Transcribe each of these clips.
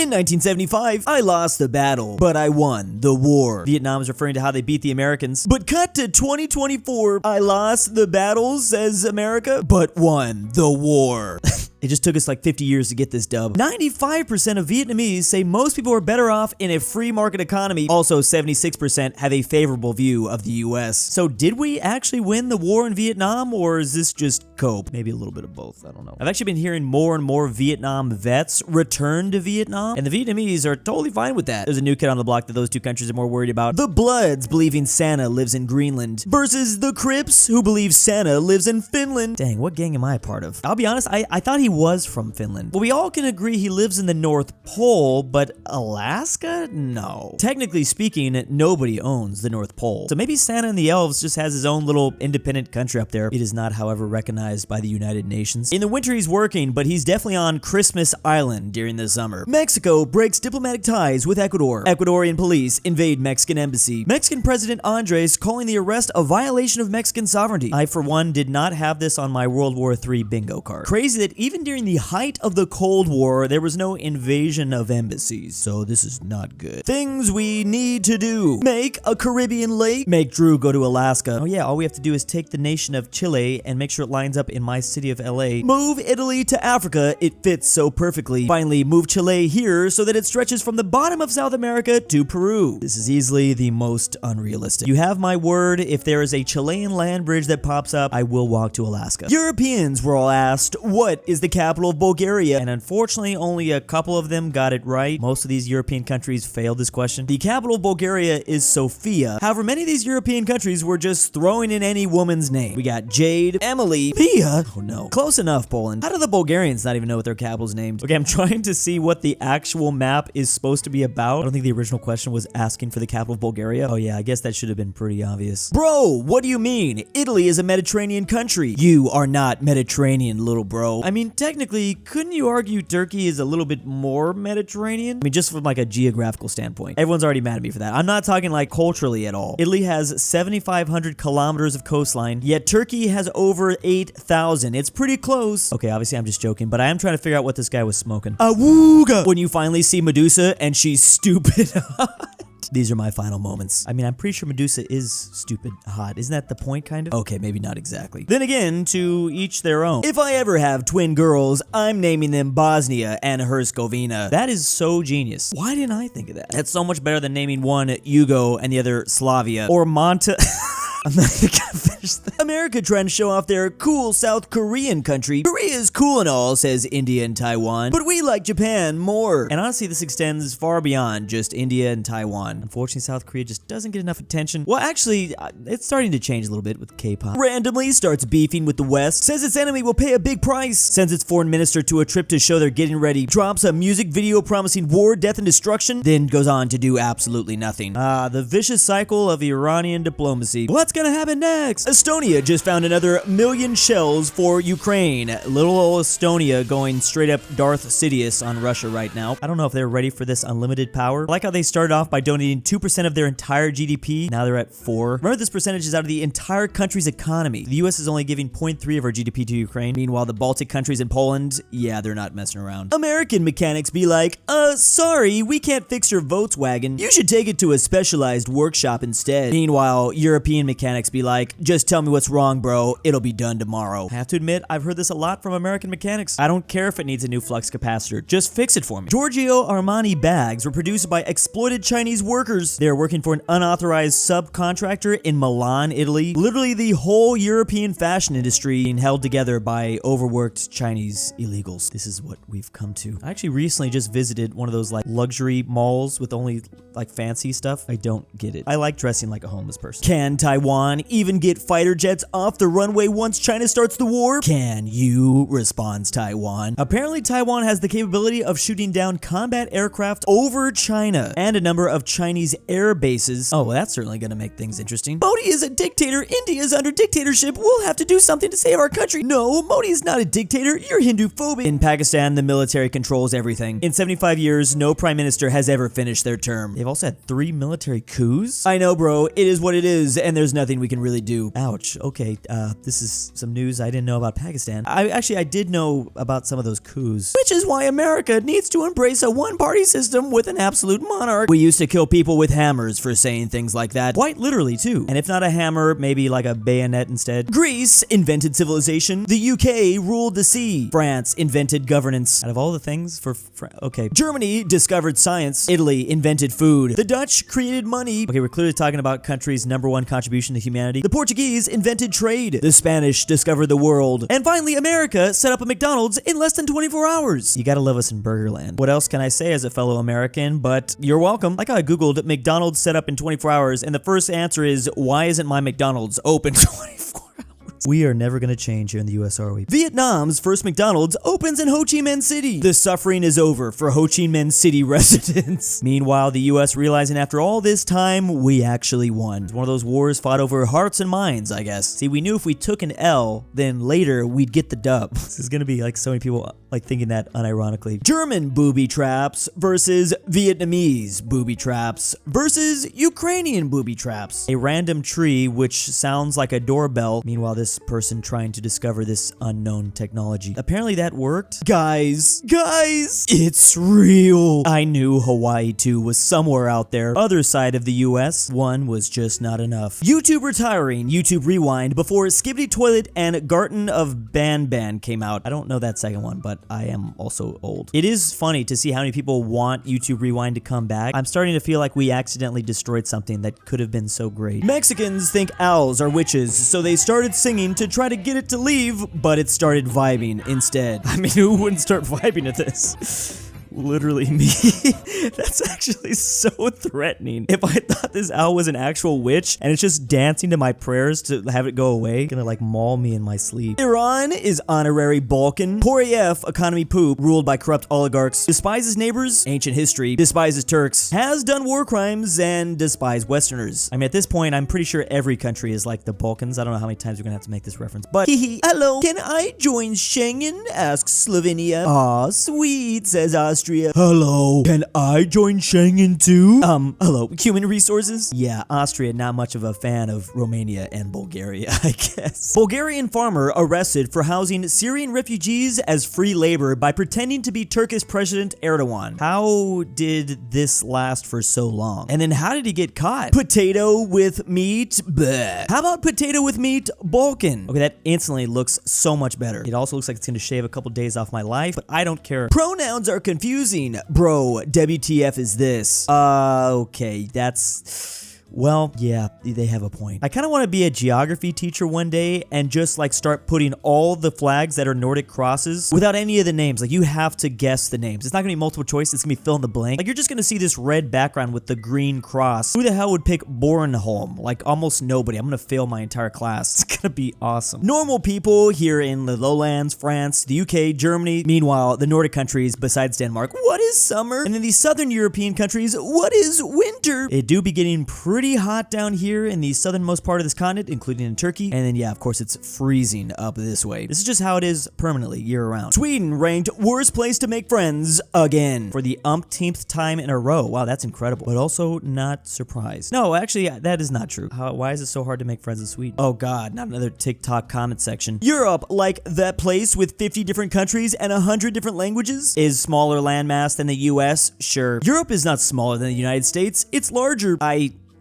In 1975, I lost the battle, but I won the war. Vietnam is referring to how they beat the Americans. But cut to 2024, I lost the battle, says America, but won the war. It just took us like 50 years to get this dub. 95% of Vietnamese say most people are better off in a free market economy. Also, 76% have a favorable view of the US. So did we actually win the war in Vietnam, or is this just cope? Maybe a little bit of both, I don't know. I've actually been hearing more and more Vietnam vets return to Vietnam, and the Vietnamese are totally fine with that. There's a new kid on the block that those two countries are more worried about. The Bloods believing Santa lives in Greenland versus the Crips who believe Santa lives in Finland. Dang, what gang am I a part of? I'll be honest, I thought he was from Finland. Well, we all can agree he lives in the North Pole, but Alaska? No. Technically speaking, nobody owns the North Pole. So maybe Santa and the Elves just has his own little independent country up there. It is not, however, recognized by the United Nations. In the winter, he's working, but he's definitely on Christmas Island during the summer. Mexico breaks diplomatic ties with Ecuador. Ecuadorian police invade Mexican embassy. Mexican President Andres calling the arrest a violation of Mexican sovereignty. I, for one, did not have this on my World War III bingo card. Crazy that even during the height of the Cold War, there was no invasion of embassies, so this is not good. Things we need to do. Make a Caribbean lake. Make Drew go to Alaska. Oh yeah, all we have to do is take the nation of Chile and make sure it lines up in my city of LA. Move Italy to Africa. It fits so perfectly. Finally, move Chile here so that it stretches from the bottom of South America to Peru. This is easily the most unrealistic. You have my word, if there is a Chilean land bridge that pops up, I will walk to Alaska. Europeans were all asked, what is the capital of Bulgaria? And unfortunately, only a couple of them got it right. Most of these European countries failed this question. The capital of Bulgaria is Sofia. However, many of these European countries were just throwing in any woman's name. We got Jade, Emily, Mia. Oh no. Close enough, Poland. How do the Bulgarians not even know what their capital's named? Okay, I'm trying to see what the actual map is supposed to be about. I don't think the original question was asking for the capital of Bulgaria. Oh yeah, I guess that should have been pretty obvious. Bro, what do you mean? Italy is a Mediterranean country. You are not Mediterranean, little bro. I mean, technically, couldn't you argue Turkey is a little bit more Mediterranean? I mean, just from like a geographical standpoint. Everyone's already mad at me for that. I'm not talking like culturally at all. Italy has 7,500 kilometers of coastline, yet Turkey has over 8,000. It's pretty close. Okay, obviously I'm just joking, but I am trying to figure out what this guy was smoking. Awooga! When you finally see Medusa and she's stupid hot. These are my final moments. I mean, I'm pretty sure Medusa is stupid hot. Isn't that the point, kind of? Okay, maybe not exactly. Then again, to each their own. If I ever have twin girls, I'm naming them Bosnia and Herzegovina. That is so genius. Why didn't I think of that? That's so much better than naming one Yugo and the other Slavia. Or Monta... I'm not even gonna finish that. America trying to show off their cool South Korean country. Korea's cool and all, says India and Taiwan, but we like Japan more. And honestly, this extends far beyond just India and Taiwan. Unfortunately, South Korea just doesn't get enough attention. Well, actually, it's starting to change a little bit with K-pop. Randomly starts beefing with the West, says its enemy will pay a big price, sends its foreign minister to a trip to show they're getting ready, drops a music video promising war, death, and destruction, then goes on to do absolutely nothing. The vicious cycle of Iranian diplomacy. What's gonna happen next? Estonia just found another 1,000,000 shells for Ukraine. Little old Estonia going straight up Darth Sidious on Russia right now. I don't know if they're ready for this unlimited power. I like how they started off by donating 2% of their entire GDP. Now they're at 4%. Remember, this percentage is out of the entire country's economy. The US is only giving 0.3 of our GDP to Ukraine. Meanwhile, the Baltic countries and Poland, yeah, they're not messing around. American mechanics be like, sorry, we can't fix your Volkswagen. You should take it to a specialized workshop instead. Meanwhile, European mechanics be like, just tell me what's wrong, bro. It'll be done tomorrow. I have to admit, I've heard this a lot from American mechanics. I don't care if it needs a new flux capacitor. Just fix it for me. Giorgio Armani bags were produced by exploited Chinese workers. They're working for an unauthorized subcontractor in Milan, Italy. Literally the whole European fashion industry being held together by overworked Chinese illegals. This is what we've come to. I actually recently just visited one of those like luxury malls with only like fancy stuff. I don't get it. I like dressing like a homeless person. Can Taiwan even get fighter jets off the runway once China starts the war? Can you? Responds Taiwan. Apparently Taiwan has the capability of shooting down combat aircraft over China and a number of Chinese air bases. Oh, well, that's certainly gonna make things interesting. Modi is a dictator. India is under dictatorship. We'll have to do something to save our country. No, Modi is not a dictator. You're Hindu phobic. In Pakistan, the military controls everything. In 75 years, no prime minister has ever finished their term. They've also had 3 military coups. I know, bro. It is what it is, and there's there's nothing we can really do. Ouch. Okay, this is some news I didn't know about Pakistan. I did know about some of those coups, which is why America needs to embrace a one-party system with an absolute monarch. We used to kill people with hammers for saying things like that. Quite literally, too. And if not a hammer, maybe like a bayonet instead. Greece invented civilization. The UK ruled the sea. France invented governance. Out of all the things for okay. Germany discovered science. Italy invented food. The Dutch created money. Okay, we're clearly talking about countries' #1 contribution to humanity. The Portuguese invented trade. The Spanish discovered the world. And finally, America set up a McDonald's in less than 24 hours. You gotta love us in Burgerland. What else can I say as a fellow American? But you're welcome. Like how I googled McDonald's set up in 24 hours, and the first answer is, why isn't my McDonald's open 24 hours? We are never gonna change here in the US, are we? Vietnam's first McDonald's opens in Ho Chi Minh City. The suffering is over for Ho Chi Minh City residents. Meanwhile, the US realizing after all this time, we actually won. It's one of those wars fought over hearts and minds, I guess. See, we knew if we took an L, then later we'd get the dub. This is gonna be like so many people like thinking that unironically. German booby traps versus Vietnamese booby traps versus Ukrainian booby traps. A random tree which sounds like a doorbell. Meanwhile, this person trying to discover this unknown technology. Apparently that worked. Guys, it's real. I knew Hawaii too was somewhere out there. Other side of the US, one was just not enough. YouTube retiring, YouTube Rewind before Skibbity Toilet and Garden of Ban came out. I don't know that second one, but I am also old. It is funny to see how many people want YouTube Rewind to come back. I'm starting to feel like we accidentally destroyed something that could have been so great. Mexicans think owls are witches, so they started singing to try to get it to leave, but it started vibing instead. I mean, who wouldn't start vibing at this? Literally me. That's actually so threatening. If I thought this owl was an actual witch and it's just dancing to my prayers to have it go away, it's gonna like maul me in my sleep. Iran is honorary Balkan. Poor AF economy poop ruled by corrupt oligarchs. Despises neighbors, ancient history, despises Turks, has done war crimes, and despise Westerners. I mean, at this point, I'm pretty sure every country is like the Balkans. I don't know how many times we're gonna have to make this reference, but hello, can I join Schengen? Asks Slovenia. Aw, sweet, says Austria. Hello, can I join Schengen too? Hello, human resources? Yeah, Austria not much of a fan of Romania and Bulgaria, I guess. Bulgarian farmer arrested for housing Syrian refugees as free labor by pretending to be Turkish President Erdogan. How did this last for so long? And then how did he get caught? Potato with meat? Bleh. How about potato with meat Balkan? Okay, that instantly looks so much better. It also looks like it's gonna shave a couple days off my life, but I don't care. Pronouns are confusing. Bro, WTF is this? Okay, that's... Well, yeah, they have a point. I kind of want to be a geography teacher one day and just like start putting all the flags that are Nordic crosses without any of the names. Like you have to guess the names. It's not gonna be multiple choice. It's gonna be fill in the blank. Like you're just gonna see this red background with the green cross. Who the hell would pick Bornholm? Like almost nobody. I'm gonna fail my entire class. It's gonna be awesome. Normal people here in the lowlands, France, the UK, Germany. Meanwhile, the Nordic countries besides Denmark, what is summer? And in these southern European countries, what is winter? It do be getting pretty hot down here in the southernmost part of this continent, including in Turkey. And then, yeah, of course, it's freezing up this way. This is just how it is permanently year-round. Sweden ranked worst place to make friends again for the umpteenth time in a row. Wow, that's incredible. But also not surprised. No, actually, that is not true. Why is it so hard to make friends in Sweden? Oh God, not another TikTok comment section. Europe, like that place with 50 different countries and 100 different languages, is smaller landmass than the US? Sure. Europe is not smaller than the United States. It's larger.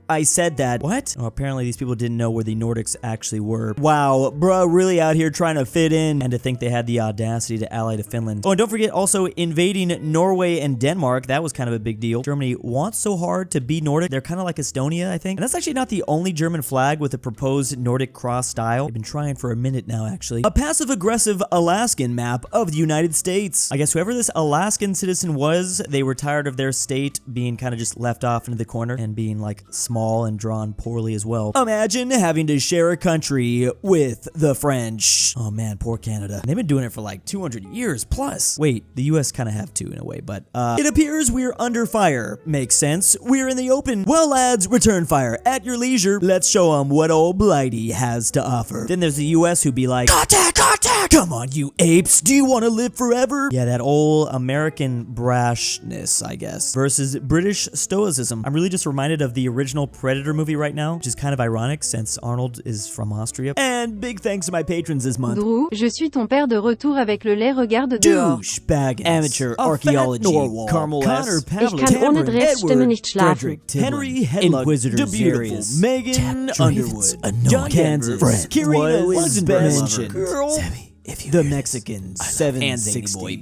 I said that. What? Oh, apparently these people didn't know where the Nordics actually were. Wow, bro, really out here trying to fit in, and to think they had the audacity to ally to Finland. Oh, and don't forget also invading Norway and Denmark. That was kind of a big deal. Germany wants so hard to be Nordic. They're kind of like Estonia, I think. And that's actually not the only German flag with a proposed Nordic cross style. They've been trying for a minute now, actually. A passive-aggressive Alaskan map of the United States. I guess whoever this Alaskan citizen was, they were tired of their state being kind of just left off into the corner and being like small and drawn poorly as well. Imagine having to share a country with the French. Oh man, poor Canada. They've been doing it for like 200 years plus. Wait, the US kind of have too in a way, but it appears we're under fire. Makes sense. We're in the open. Well, lads, return fire at your leisure. Let's show them what old Blighty has to offer. Then there's the US who'd be like, contact! Come on, you apes. Do you want to live forever? Yeah, that old American brashness, I guess, versus British stoicism. I'm really just reminded of the original final Predator movie right now, which is kind of ironic since Arnold is from Austria. And big thanks to my patrons this month. Drew, je suis ton père de retour avec le lait, regarde dehors. DOOCHBAGGINS, Amateur Archaeology, Carmel Saida, Tambre, Fredrik Tibblin, Henrik Hedlund, DaBeautiful-MEGAN-Underwood, JohnDenver, KirinoIsBestGirl, The Mexicans, 760.